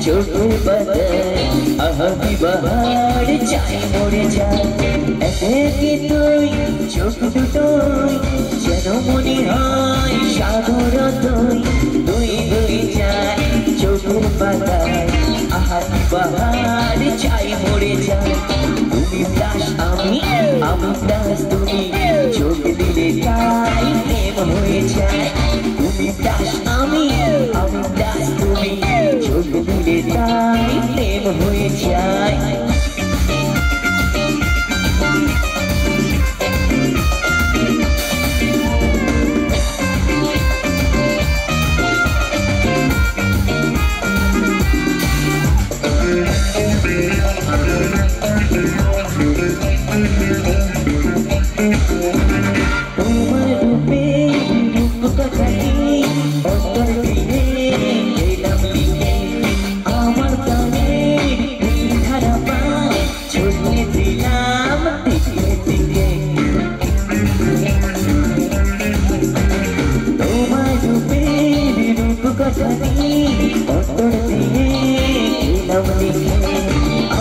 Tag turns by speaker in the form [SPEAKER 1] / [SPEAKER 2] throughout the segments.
[SPEAKER 1] চোখের পাতায় আহাকি বাহার চাই মরে যায় একে তুই চোখ দুটোই যেন মনে হয় সাগর তুই দুই যায় চোখের পাতায় আহাকি বাহার চাই মরে যায় তুমি প্লাস আমি প্লাস তুমি চোখ দিলে তাই প্রেম হয়ে যায় তুমি প্লাস আমি প্লাস তুমি চোখ দিলে তাই প্রেম হয়ে যায়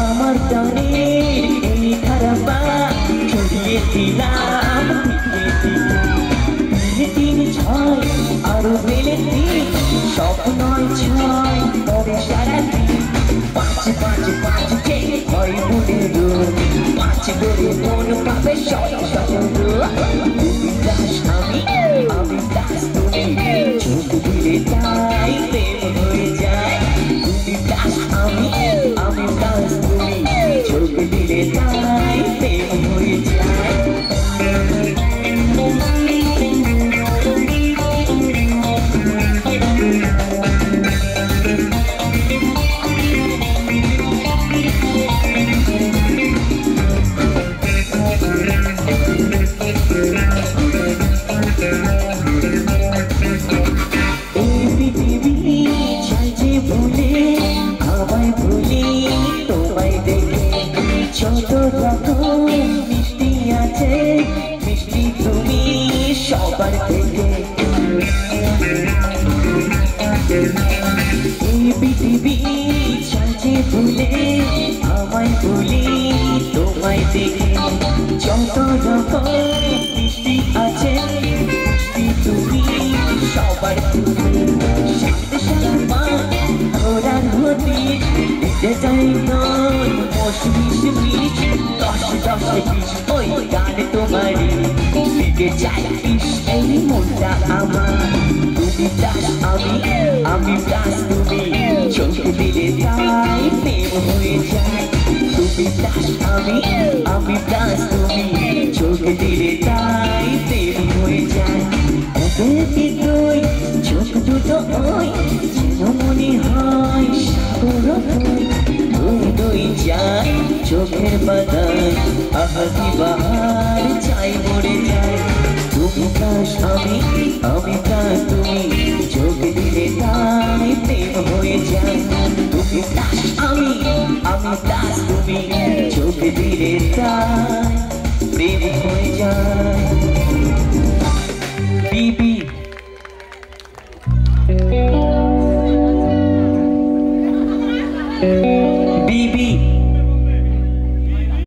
[SPEAKER 1] আমার টানে এই খারাপা ছড়িয়ে দিলাম তিন ছয় আরো বেলে দিন স্বপ্নয় ছয় পরে সারা দিন পাঁচ পাঁচ পাঁচ যে হয় মনে পাঁচ করে মন পাবে তুমি দাস আমি দাস তুমি চোখ দিলে তাই প্রেম হয়ে যায় তুমি দাস আমি দাস তুমি চোখ দিলে তাই প্রেম হয়ে যায় মিষ্টি আছে মিষ্টি তুমি সবার থেকে এই পৃথিবী চাইছে ভুলে আমায় ভুলি তোমায় দেখে যত রকম মিষ্টি আছে মিষ্টি তুমি সবার থেকে সাথে সাথে ঘোরা ঘটি দিতে চাই নয় দশে বিশ ওই গানে তোমারই দিতে চাই বিশ এই মনটা আমার তুমি দাস আমি দাস তুমি চোখ দিলে তাই প্রেম হয়ে যায় তুমি দাস আমি দাস তুমি চোখ দিলে তাই প্রেম হয়ে যায় একে তুই চোখ দুটো ওই যেন মনে হয় সাগর দুই যায় চোখের পাতায় আহাকি বাহার চাই মরে যায় তুমি প্লাস আমি প্লাস তুমি চোখ দিলে তাই প্রেম হয়ে যায় তুমি প্লাস আমি প্লাস তুমি চোখ দিলে তাই প্রেম হয়ে যায় বিবি বিবি